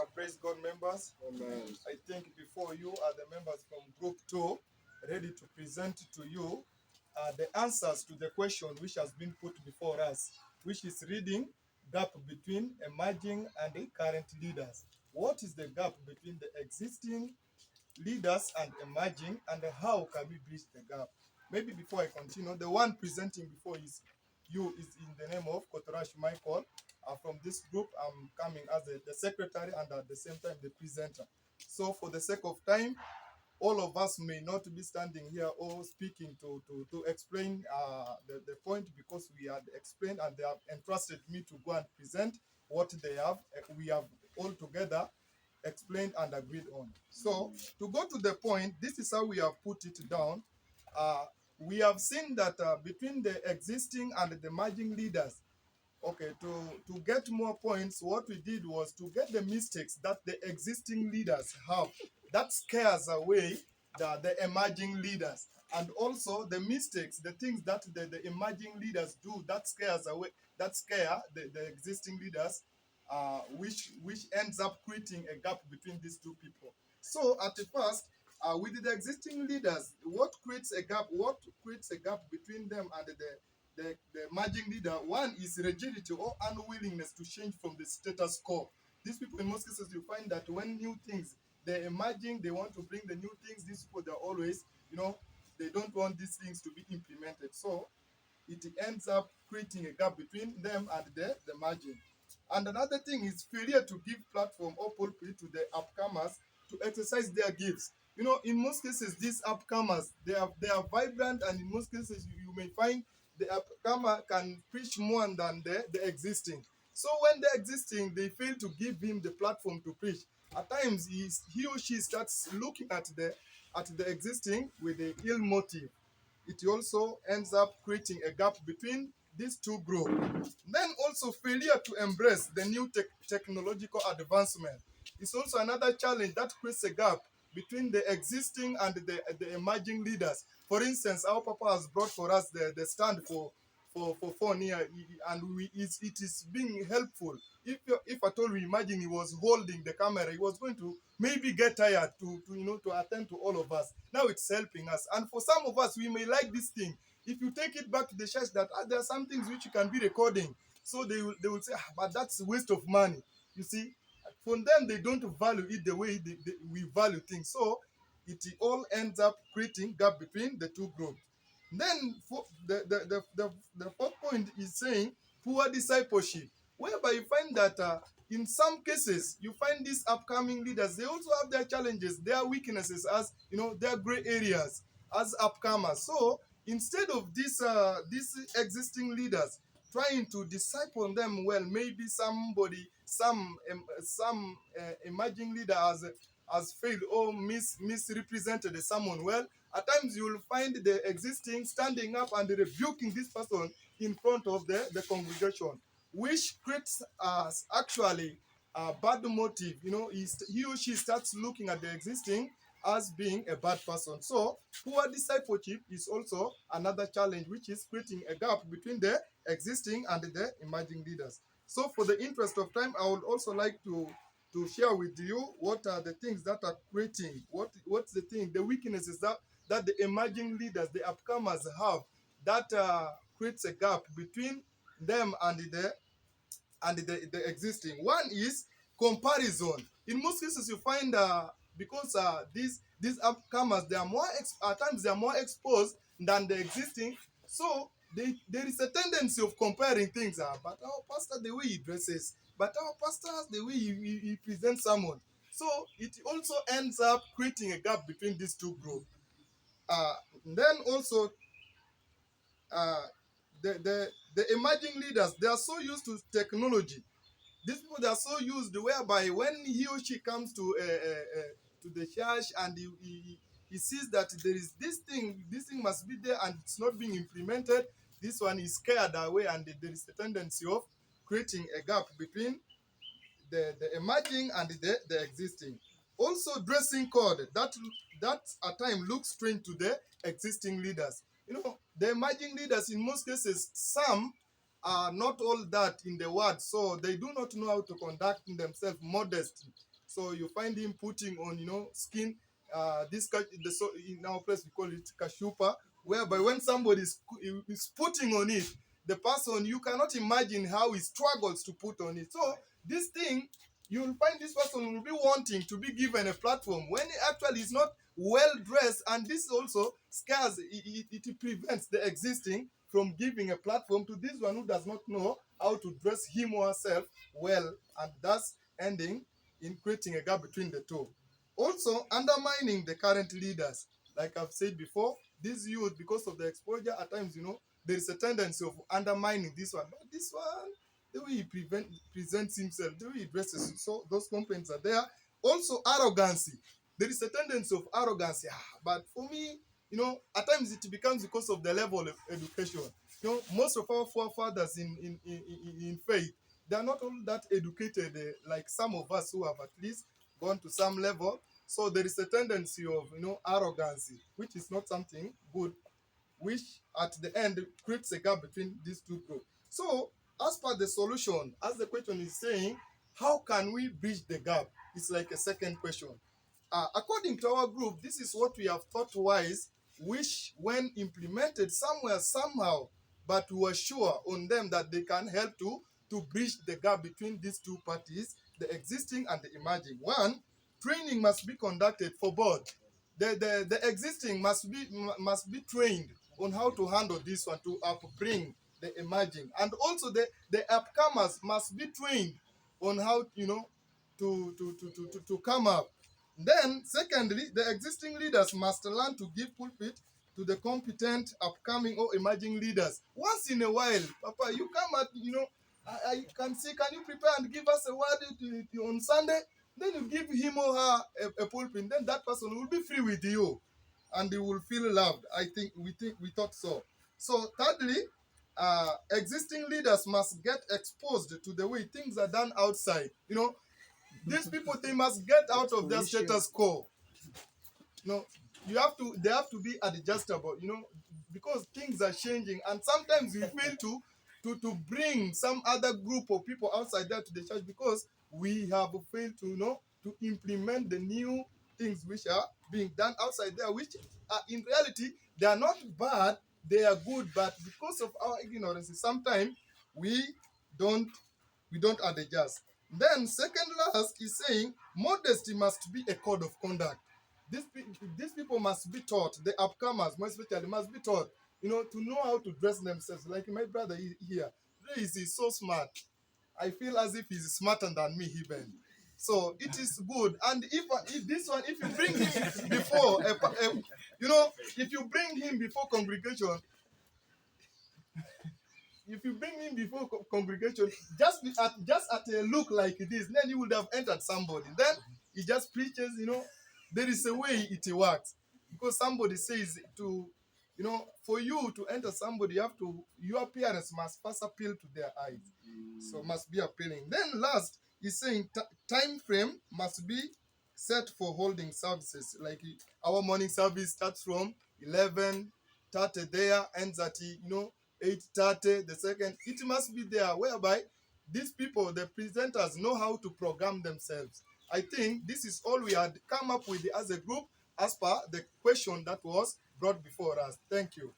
Praise God, members. Amen. I think before you are the members from Group 2, ready to present to you the answers to the question which has been put before us, which is reading gap between emerging and the current leaders. What is the gap between the existing leaders and emerging, and how can we bridge the gap? Maybe before I continue, the one presenting before is in the name of Kotorash Michael. From this group, I'm coming as the secretary and at the same time the presenter. So for the sake of time, all of us may not be standing here or speaking to explain the point, because we had explained and they have entrusted me to go and present what they have. We have all together explained and agreed on. So to go to the point, this is how we have put it down. Uh, we have seen that between the existing and the emerging leaders, okay, to get more points, what we did was to get the mistakes that the existing leaders have. That scares away the emerging leaders. And also the mistakes, the things that the emerging leaders do that scares away, that scare the existing leaders, which ends up creating a gap between these two people. So at the first, with the existing leaders, what creates a gap? What creates a gap between them and the emerging leader? One is rigidity or unwillingness to change from the status quo. These people, in most cases, you find that when new things they're emerging, they want to bring the new things. These people, they're always, they don't want these things to be implemented. So it ends up creating a gap between them and the margin. And another thing is failure to give platform or pulpit to the upcomers to exercise their gifts. In most cases, these upcomers, they are vibrant, and in most cases, you may find the upcomer can preach more than the existing. So when the existing, they fail to give him the platform to preach. At times, he or she starts looking at the existing with the ill motive. It also ends up creating a gap between these two groups. Then also failure to embrace the new technological advancement is also another challenge that creates a gap between the existing and the emerging leaders. For instance, our Papa has brought for us the stand for phone here, and it is being helpful. If at all we imagine he was holding the camera, he was going to maybe get tired to attend to all of us. Now it's helping us, and for some of us, we may like this thing. If you take it back to the church, that there are some things which you can be recording, so they will say, but that's a waste of money. You see, for them, they don't value it the way we value things. So it all ends up creating gap between the two groups. Then for the fourth point is saying poor discipleship, whereby you find that in some cases you find these upcoming leaders, they also have their challenges, their weaknesses, as their gray areas as upcomers. So instead of these existing leaders trying to disciple them well, maybe some emerging leader has failed or misrepresented someone well. At times you will find the existing standing up and rebuking this person in front of the congregation, which creates actually a bad motive. He or she starts looking at the existing as being a bad person. So poor discipleship is also another challenge, which is creating a gap between the existing and the emerging leaders. So for the interest of time, I would also like to share with you what are the things that are creating, what's the weaknesses that the emerging leaders, the upcomers have, that creates a gap between them and the existing. One is comparison. In most cases, you find because these upcomers, they are at times they are more exposed than the existing. So there is a tendency of comparing things. But our pastor, the way he dresses, but our pastor, the way he presents someone. So it also ends up creating a gap between these two groups. Uh, then also uh, the emerging leaders, they are so used to technology. These people, they are so used whereby when he or she comes to the church, and he sees that there is this thing must be there and it's not being implemented, this one is scared away, and there is a tendency of creating a gap between the emerging and the existing. Also, dressing code that at times looks strange to the existing leaders. The emerging leaders, in most cases, some are not all that in the word, so they do not know how to conduct themselves modestly. So you find him putting on, skin. In our place we call it kashupa, whereby when somebody is putting on it, the person, you cannot imagine how he struggles to put on it. So this thing, you will find this person will be wanting to be given a platform when he actually is not well dressed, and this also scares, it prevents the existing from giving a platform to this one who does not know how to dress him or herself well, and thus ending in creating a gap between the two. Also, undermining the current leaders. Like I've said before, this youth, because of the exposure, at times, there is a tendency of undermining this one. But this one, the way he presents himself, the way he dresses, so those complaints are there. Also, arrogancy. There is a tendency of arrogancy. But for me, at times it becomes because of the level of education. Most of our forefathers in faith, they are not all that educated, like some of us who have at least gone to some level. So there is a tendency of, arrogancy, which is not something good, which at the end creates a gap between these two groups. So as per the solution, as the question is saying, how can we bridge the gap? It's like a second question. According to our group, this is what we have thought wise, which when implemented somewhere, somehow, but we were sure on them that they can help to bridge the gap between these two parties, the existing and the emerging. One, training must be conducted for both. The existing must be trained on how to handle this one, to upbring the emerging. And also the upcomers must be trained on how, to come up. Then, secondly, the existing leaders must learn to give pulpit to the competent, upcoming, or emerging leaders. Once in a while, Papa, you come at, I can say, can you prepare and give us a word on Sunday? Then you give him or her a pulpit. Then that person will be free with you, and they will feel loved. We thought so. So, thirdly, existing leaders must get exposed to the way things are done outside. These people, they must get out of their status quo. They have to be adjustable, because things are changing, and sometimes we fail to bring some other group of people outside there to the church because we have failed to implement the new things which are being done outside there, which are in reality they are not bad, they are good, but because of our ignorance, sometimes we don't adjust. Then second last is saying modesty must be a code of conduct. These people must be taught, the upcomers most especially must be taught, to know how to dress themselves. Like my brother here, he's so smart. I feel as if he's smarter than me even. So it is good. And if this one, if you bring him before, if you bring him before congregation, if you bring him before congregation, just at a look like this, then you would have entered somebody. Then he just preaches, there is a way it works. Because somebody says for you to enter somebody, your appearance must first appeal to their eyes. So must be appealing. Then last, he's saying time frame must be set for holding services. Like our morning service starts from 11:30 there, ends at 8:30. The second, it must be there, whereby these people, the presenters, know how to program themselves. I think this is all we had come up with as a group as per the question that was brought before us. Thank you.